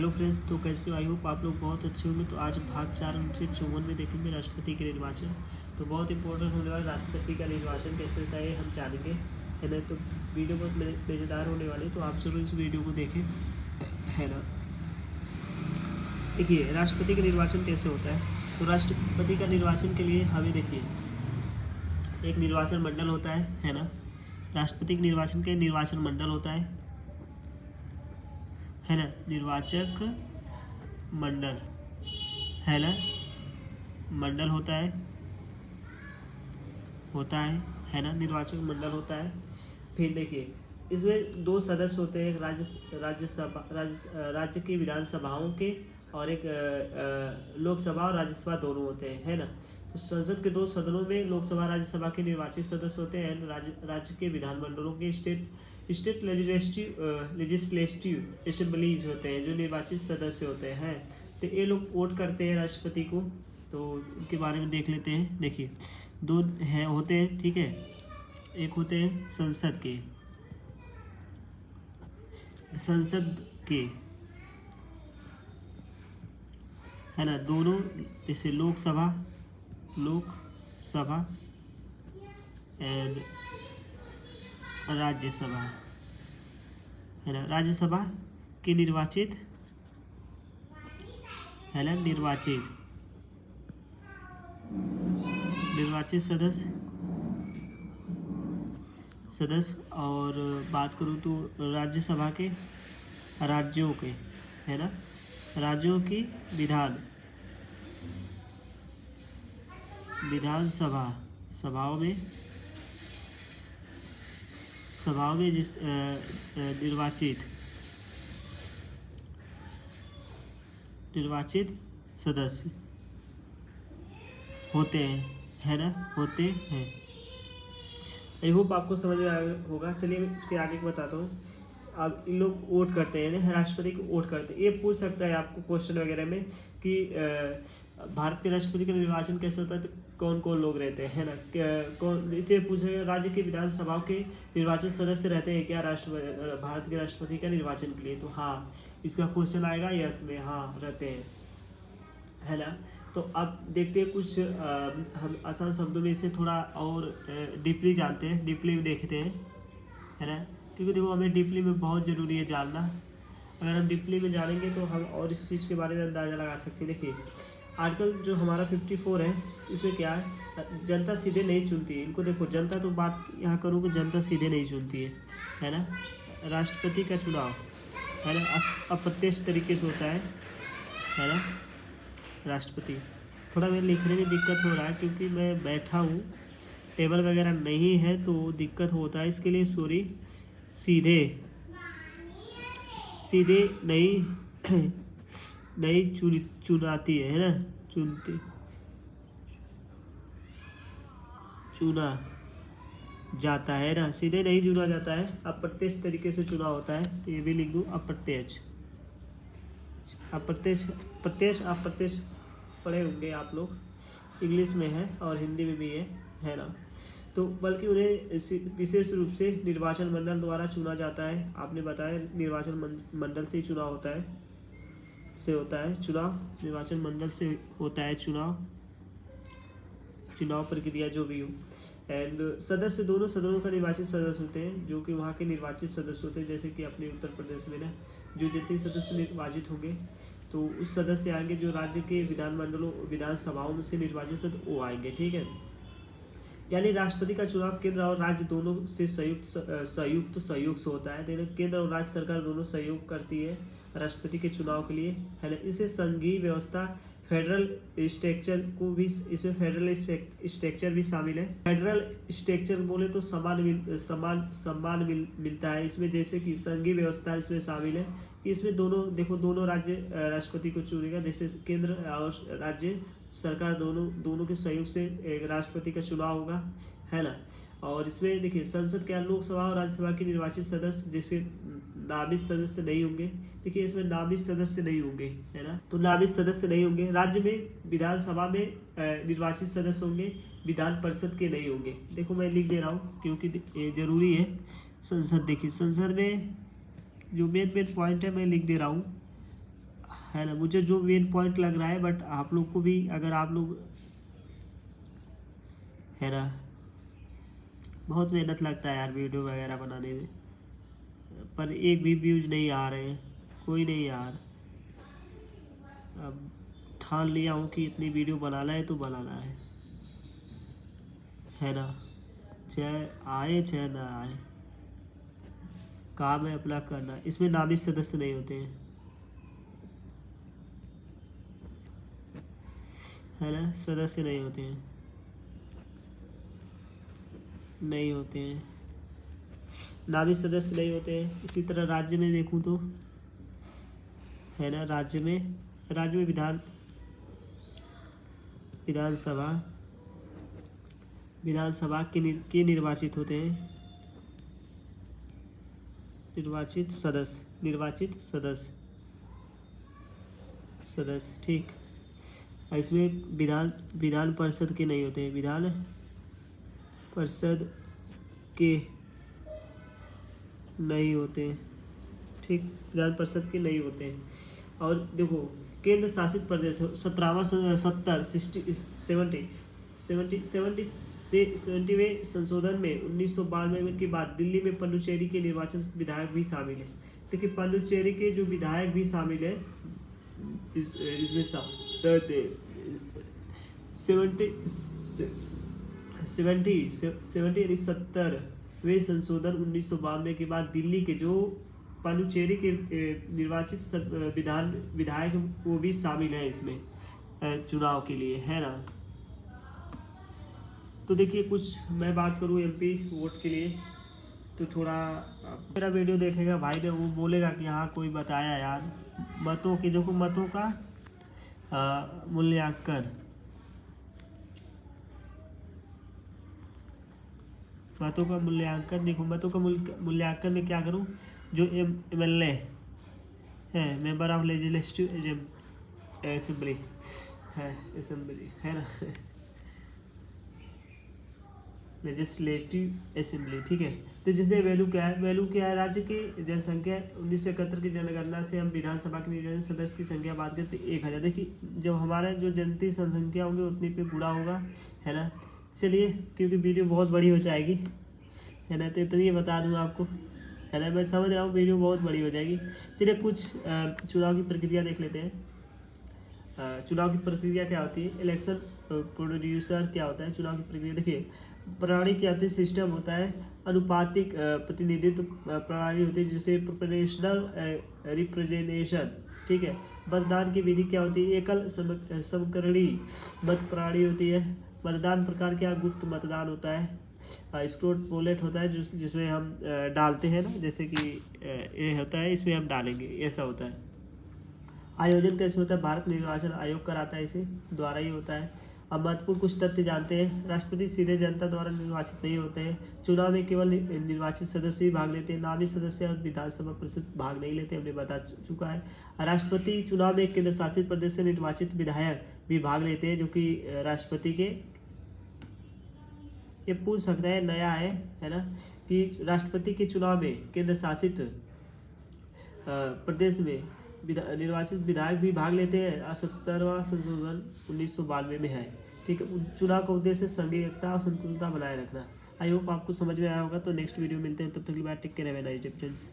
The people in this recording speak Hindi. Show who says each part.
Speaker 1: हेलो फ्रेंड्स, तो कैसे हो? आई होप आप लोग बहुत अच्छे होंगे। तो आज भाग 4 में देखेंगे राष्ट्रपति के निर्वाचन। तो बहुत इंपॉर्टेंट होने वाला राष्ट्रपति का निर्वाचन कैसे होता है हम जानेंगे, है ना। तो वीडियो बहुत मज़ेदार होने वाली है, तो आप जरूर इस वीडियो को देखें, है ना। देखिए राष्ट्रपति का निर्वाचन कैसे होता है। तो राष्ट्रपति का निर्वाचन के लिए हमें देखिए एक निर्वाचन मंडल होता है ना। राष्ट्रपति के निर्वाचन के निर्वाचन मंडल होता है ना। निर्वाचक मंडल, है ना, मंडल होता है ना, निर्वाचक मंडल होता है। फिर देखिए इसमें दो सदस्य होते हैं, एक राज्य की विधानसभाओं के, और एक लोकसभा और राज्यसभा दोनों होते हैं, है ना। तो संसद के दो सदनों में लोकसभा राज्यसभा के निर्वाचित सदस्य होते हैं, राज्य के विधानमंडलों के स्टेट लेजिस्लेटिव असेंबलीज होते हैं जो निर्वाचित सदस्य होते हैं। तो ये लोग वोट करते हैं राष्ट्रपति को। तो उनके बारे में देख लेते हैं। देखिए दो हैं होते हैं, ठीक है। एक होते हैं संसद के, है ना, दोनों, जैसे लोकसभा एंड राज्यसभा, है ना। राज्यसभा के निर्वाचित, है ना, निर्वाचित सदस्य। और बात करूँ तो राज्यसभा के राज्यों के, है ना, राज्यों की विधानसभा सभाओं में जिस निर्वाचित सदस्य होते हैं, है ना, होते हैं। आई होप आपको समझ में आया होगा। चलिए मैं इसके आगे बताता हूँ। अब इन लोग वोट करते हैं ना, राष्ट्रपति को वोट करते हैं। ये पूछ सकता है आपको क्वेश्चन वगैरह में कि भारत के राष्ट्रपति का निर्वाचन कैसे होता है, तो कौन कौन लोग रहते हैं, है ना। कौन, इसे पूछेगा राज्य के विधानसभाओं के निर्वाचित सदस्य रहते हैं क्या भारत के राष्ट्रपति का निर्वाचन के लिए। तो हाँ, इसका क्वेश्चन आएगा यस में, हाँ रहते हैं, है ना। तो अब देखते हैं कुछ हम आसान शब्दों में इसे थोड़ा और डीपली जानते हैं, डीपली देखते हैं, है ना। क्योंकि देखो हमें डीपली में बहुत ज़रूरी है जानना। अगर हम डीपली में जानेंगे तो हम और इस चीज़ के बारे में अंदाज़ा लगा सकते हैं। देखिए आर्टिकल जो हमारा 54 है, इसमें क्या है, जनता सीधे नहीं चुनती है इनको। देखो जनता, तो बात यहाँ करूँ कि जनता सीधे नहीं चुनती है ना। राष्ट्रपति का चुनाव, है ना, अप्रत्यक्ष तरीके से होता है ना। राष्ट्रपति, थोड़ा मेरे लिखने में दिक्कत हो रहा है क्योंकि मैं बैठा हूँ, टेबल वगैरह नहीं है तो दिक्कत होता है, इसके लिए सॉरी। सीधे नहीं चुनाती है ना, चुना जाता है ना, सीधे नहीं चुना जाता है, अप्रत्यक्ष तरीके से चुनाव होता है। तो ये भी लिख दूँ, अप्रत्यक्ष पढ़े होंगे आप लोग, इंग्लिश में है और हिंदी में भी है ना। तो बल्कि उन्हें विशेष रूप से निर्वाचन मंडल द्वारा चुना जाता है। आपने बताया निर्वाचन मंडल से ही चुनाव होता है, निर्वाचन मंडल से होता है चुनाव प्रक्रिया जो भी हो। एंड सदस्य दोनों सदनों का निर्वाचित सदस्य होते हैं, जो कि वहाँ के निर्वाचित सदस्य होते हैं। जैसे कि अपने उत्तर प्रदेश में ना, जो जितने सदस्य निर्वाचित होंगे तो उस सदस्य आएंगे, जो राज्य के विधानसभाओं में से निर्वाचित सदस्य वो आएंगे, ठीक है। यानी राष्ट्रपति का चुनाव केंद्र और राज्य दोनों से संयुक्त सहयोग से होता है। केंद्र और राज्य सरकार दोनों सहयोग करती है राष्ट्रपति के चुनाव के लिए, है ना। इसे संघीय व्यवस्था, फेडरल स्ट्रक्चर को भी, इसमें फेडरल स्ट्रक्चर भी शामिल है। फेडरल स्ट्रक्चर बोले तो सम्मान मिलता है इसमें। जैसे कि संघीय व्यवस्था इसमें शामिल है कि इसमें दोनों राज्य राष्ट्रपति को चुनेगा। जैसे केंद्र और राज्य सरकार दोनों के सहयोग से एक राष्ट्रपति का चुनाव होगा, है ना। और इसमें देखिए संसद क्या, लोकसभा और राज्यसभा के निर्वाचित सदस्य जैसे नामित सदस्य नहीं होंगे। देखिए इसमें नामित सदस्य नहीं होंगे, है ना। तो नामित सदस्य नहीं होंगे। राज्य में विधानसभा में निर्वाचित सदस्य होंगे, विधान परिषद के नहीं होंगे। देखो मैं लिख दे रहा हूँ क्योंकि ये जरूरी है। संसद, देखिए संसद में जो मेन पॉइंट है मैं लिख दे रहा हूँ। है ना। मुझे जो मेन पॉइंट लग रहा है, बट आप लोग को भी अगर आप लोग, है ना, बहुत मेहनत लगता है यार वीडियो वगैरह बनाने में, पर एक भी व्यूज नहीं आ रहे हैं, कोई नहीं यार। अब ठान लिया हूँ कि इतनी वीडियो बनाना है तो बनाना है ना, चाहे आए चाहे ना आए, काम है अपना करना। इसमें नामित सदस्य नहीं होते हैं, है ना, सदस्य नहीं होते हैं, नहीं होते हैं, नामित सदस्य नहीं होते हैं। इसी तरह राज्य में देखूं तो, है ना, राज्य में विधानसभा के निर्वाचित होते हैं, निर्वाचित सदस्य, ठीक। और इसमें विधान परिषद के नहीं होते हैं, विधान परिषद के नहीं होते हैं, ठीक, विधान परिषद के नहीं होते हैं। और देखो, केंद्र शासित प्रदेश 70वें संशोधन में 1992 के बाद दिल्ली में पुडुचेरी के निर्वाचित विधायक भी शामिल है। देखिए, पुडुचेरी के जो विधायक भी शामिल है इसमें 70वें संशोधन 1992 के बाद दिल्ली के जो पुडुचेरी के निर्वाचित विधायक वो भी शामिल है इसमें चुनाव के लिए, है ना। तो देखिए, कुछ मैं बात करूँ एमपी वोट के लिए, तो थोड़ा मेरा वीडियो देखेगा भाई ने, वो बोलेगा कि हाँ कोई बताया यार मतों की। देखो, मतों का मूल्यांकन, देखो, मतों का मूल्यांकन में क्या करूँ, जो MLA है, मेंबर ऑफ लेजिस्लेटिव असेंबली है ना, लेजिस्लेटिव असेंबली, ठीक है। तो जिसने वैल्यू क्या है, राज्य की जनसंख्या 1971 की जनगणना से हम विधानसभा के निर्वाचित सदस्य की संख्या बात करते 1000। देखिए, जब हमारा जो जनती जनसंख्या होगी उतनी पे पूरा होगा, है ना। चलिए, क्योंकि वीडियो बहुत बड़ी हो जाएगी, है ना, तो इतनी बता दूँ आपको, है ना। मैं समझ रहा हूँ वीडियो बहुत बड़ी हो जाएगी। चलिए, कुछ चुनाव की प्रक्रिया देख लेते हैं। चुनाव की प्रक्रिया क्या होती है, इलेक्शन प्रोड्यूसर क्या होता है, चुनाव की प्रक्रिया देखिए, प्रणाली क्या होती है, सिस्टम होता है, अनुपातिक प्रतिनिधित्व प्रणाली होती है, जिसे प्रोपोर्शनल रिप्रेजेंटेशन, ठीक है। मतदान की विधि क्या होती है, एकल समकरणी मत प्रणाली होती है। मतदान प्रकार क्या, गुप्त मतदान होता है। स्क्रूट बोलेट होता है जिसमें हम डालते हैं ना, जैसे कि ये होता है, इसमें हम डालेंगे, ऐसा होता है। आयोजन कैसे होता है, भारत निर्वाचन आयोग कराता है, इसे द्वारा ही होता है। अब महत्वपूर्ण कुछ तथ्य जानते हैं। राष्ट्रपति सीधे जनता द्वारा निर्वाचित नहीं होते हैं। चुनाव में केवल निर्वाचित सदस्य ही भाग लेते हैं, नामित सदस्य और विधानसभा परिषद भाग नहीं लेते, हमने बता चुका है। राष्ट्रपति चुनाव में केंद्र शासित प्रदेश से निर्वाचित विधायक भी भाग लेते हैं, जो कि राष्ट्रपति के, ये पूछ सकता है, नया है ना, कि राष्ट्रपति के चुनाव में केंद्र शासित प्रदेश में निर्वाचित विधायक भी भाग लेते हैं। 70वां संशोधन 1992 में है, ठीक है। चुनाव का उद्देश्य संघीय एकता और संतुलता बनाए रखना। आई होप आपको समझ में आया होगा। तो नेक्स्ट वीडियो मिलते हैं, तब तक के लिए bye, take care, have a nice day friends.